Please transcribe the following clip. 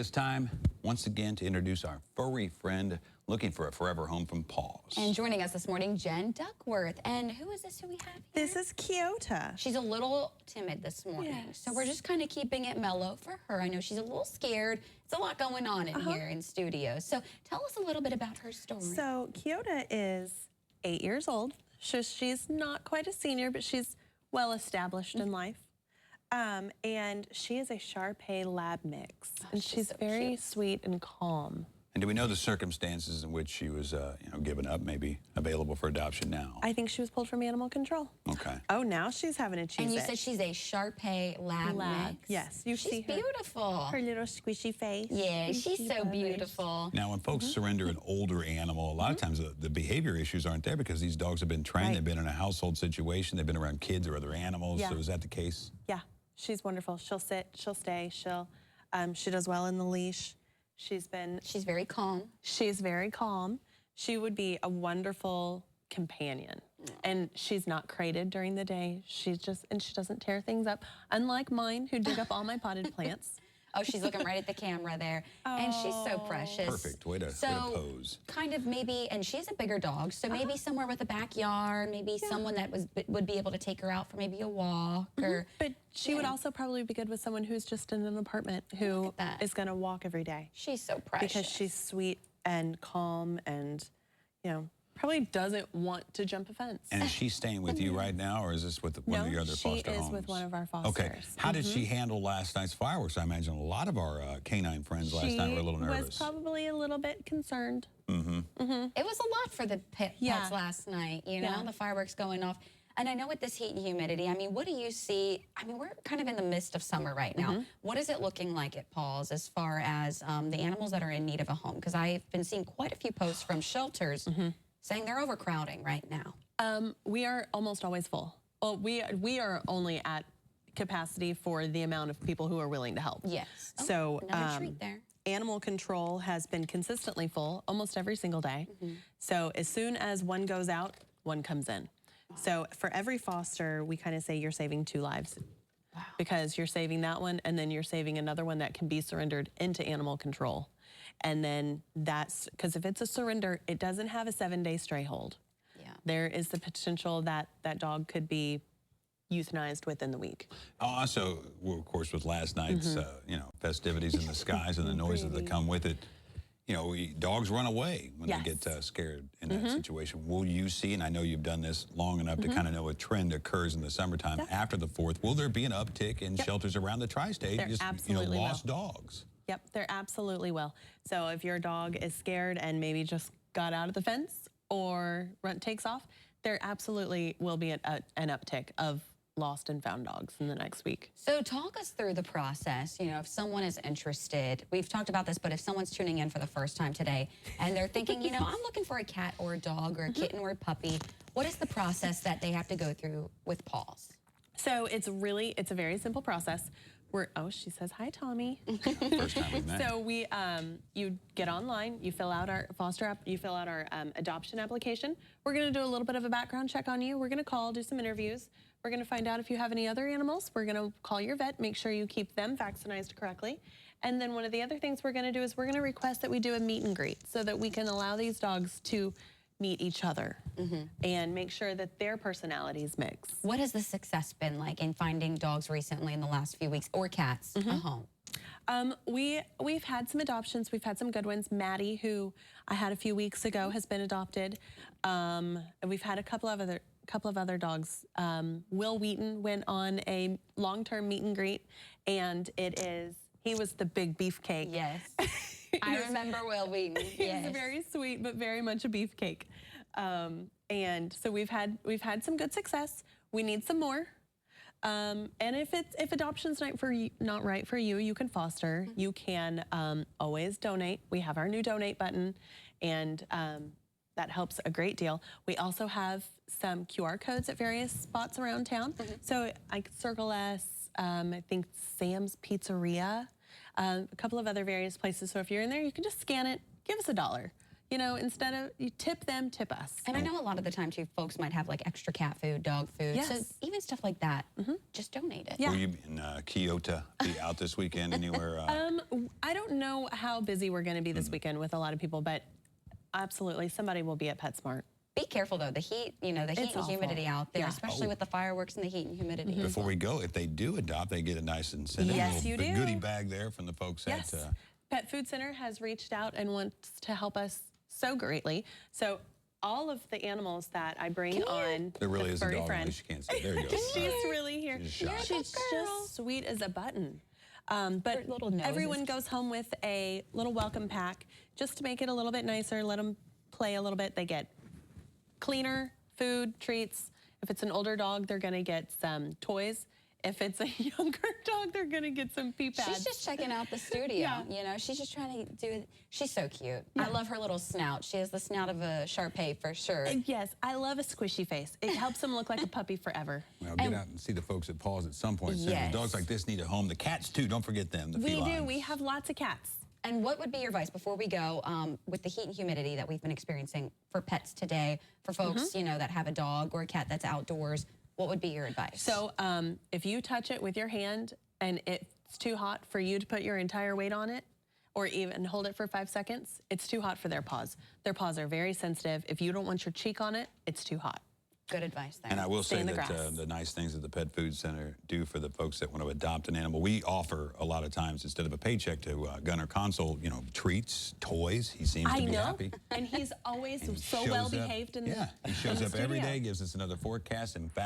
It's time, once again, to introduce our furry friend looking for a forever home from PAAWS. And joining us this morning, Jen Duckworth. And who is this who we have here? This is Kyota. She's a little timid this morning, so we're just kind of keeping it mellow for her. I know she's a little scared. It's a lot going on in here in studio. So tell us a little bit about her story. So Kyota is 8 years old. So she's not quite a senior, but she's well established in life. And she is a Shar-Pei lab mix. And she's so very cute. sweet and calm. And do we know the circumstances in which she was, given up, maybe available for adoption now? I think she was pulled from animal control. Okay. Oh, now she's having to choose. And you said she's a Shar-Pei lab mix. Yes, you see She's her. beautiful. Her little squishy face. Yeah, she's so loves. beautiful. Now, when folks surrender an older animal, a lot of times the behavior issues aren't there because these dogs have been trained. They've been in a household situation. They've been around kids or other animals. Yeah. So is that the case? Yeah, she's wonderful. She'll sit, she'll stay, she does well in the leash. She's very calm. She's very calm. She would be a wonderful companion. And she's not crated during the day. She doesn't tear things up. Unlike mine, who dig up all my potted plants. Oh, she's looking right at the camera there. And she's so precious. Perfect. Way to pose. Kind of maybe, and she's a bigger dog, so maybe somewhere with a backyard, maybe someone that would be able to take her out for maybe a walk. Or. But she would also probably be good with someone who's just in an apartment who is going to walk every day. She's so precious. Because she's sweet and calm and, probably doesn't want to jump a fence. And is she staying with you right now, or is this with one of your other foster homes? She is with one of our fosters. Okay. How did she handle last night's fireworks? I imagine a lot of our canine friends last night were a little nervous. She was probably a little bit concerned. It was a lot for the pets last night, the fireworks going off. And I know with this heat and humidity, I mean, what do you see? I mean, we're kind of in the midst of summer right now. What is it looking like at PAAWS as far as the animals that are in need of a home? Because I've been seeing quite a few posts from shelters saying they're overcrowding right now. We are almost always full. Well, we are only at capacity for the amount of people who are willing to help. Yes. So another treat there. Animal control has been consistently full almost every single day. So as soon as one goes out, one comes in. So for every foster, we kind of say you're saving 2 lives. Wow. Because you're saving that one, and then you're saving another one that can be surrendered into animal control. And then that's, because if it's a surrender, it doesn't have a 7-day stray hold. Yeah. There is the potential that that dog could be euthanized within the week. Also, of course, with last night's, festivities in the skies and the noises that come with it, dogs run away when they get scared in that situation. Will you see, and I know you've done this long enough to kind of know a trend occurs in the summertime after the 4th, will there be an uptick in shelters around the tri-state, lost dogs? Yep, there absolutely will. So if your dog is scared and maybe just got out of the fence or takes off, there absolutely will be an uptick of lost and found dogs in the next week. So talk us through the process. If someone is interested, we've talked about this, but if someone's tuning in for the first time today and they're thinking, I'm looking for a cat or a dog or a kitten or a puppy, what is the process that they have to go through with PAAWS? So it's a very simple process. She says, hi, Tommy. First time we've met. So you get online, you fill out our adoption application. We're gonna do a little bit of a background check on you. We're gonna call, do some interviews. We're gonna find out if you have any other animals. We're gonna call your vet, make sure you keep them vaccinated correctly. And then one of the other things we're gonna do is we're gonna request that we do a meet and greet so that we can allow these dogs to meet each other and make sure that their personalities mix. What has the success been like in finding dogs recently in the last few weeks, or cats, a home? We've had some adoptions. We've had some good ones. Maddie, who I had a few weeks ago, has been adopted. And we've had a couple of other dogs. Will Wheaton went on a long-term meet and greet, and he was the big beefcake. Yes. I remember Will Wheaton. Yes. He's very sweet, but very much a beefcake. And so we've had some good success. We need some more. And if adoption's not right for you, you can foster. You can always donate. We have our new donate button, and that helps a great deal. We also have some QR codes at various spots around town. So like Circle S, I think Sam's Pizzeria, a couple of other various places. So if you're in there, you can just scan it, give us $1. You know, instead of you tip them, tip us. And I know a lot of the time too, folks might have like extra cat food, dog food. Yes. So even stuff like that, just donate it. Yeah. Will you in Kyota be out this weekend anywhere? I don't know how busy we're going to be this weekend with a lot of people, but absolutely somebody will be at PetSmart. Be careful though, the heat, you know, the heat and humidity out there, especially with the fireworks and the heat and humidity. Before we go, if they do adopt, they get a nice incentive. Yes, a you little do. goodie bag there from the folks Yes. at... Pet Food Center has reached out and wants to help us so greatly. So all of the animals that I bring on There really the is a furry dog, friend, only she can't say. There you go. she's really here. She's shy. She's just sweet as a button. But Her little nose everyone is- goes home with a little welcome pack just to make it a little bit nicer, let them play a little bit. They get cleaner, food, treats. If it's an older dog, they're going to get some toys. If it's a younger dog, they're going to get some pee pads. She's just checking out the studio, Yeah. you know, she's just trying to do it. She's so cute. I love her little snout. She has the snout of a Shar-Pei for sure. Yes, I love a squishy face. It helps them look like a puppy forever. Well, get out and see the folks at PAAWS at some point soon. Yes. Dogs like this need a home. The cats, too. Don't forget them. The We do. felines. We have lots of cats. And what would be your advice before we go with the heat and humidity that we've been experiencing for pets today, for folks, you know, that have a dog or a cat that's outdoors? What would be your advice? So if you touch it with your hand and it's too hot for you to put your entire weight on it or even hold it for 5 seconds, it's too hot for their paws. Their paws are very sensitive. If you don't want your cheek on it, it's too hot. Good advice there. And I will Stay say in the that grass. the nice things that the Pet Food Center do for the folks that want to adopt an animal, we offer a lot of times, instead of a paycheck to Gunner Console, you know, treats, toys. He seems to be happy. And he's always And he so shows well up- behaved in the Yeah, he shows in the up every studio. day, gives us another forecast. In fact,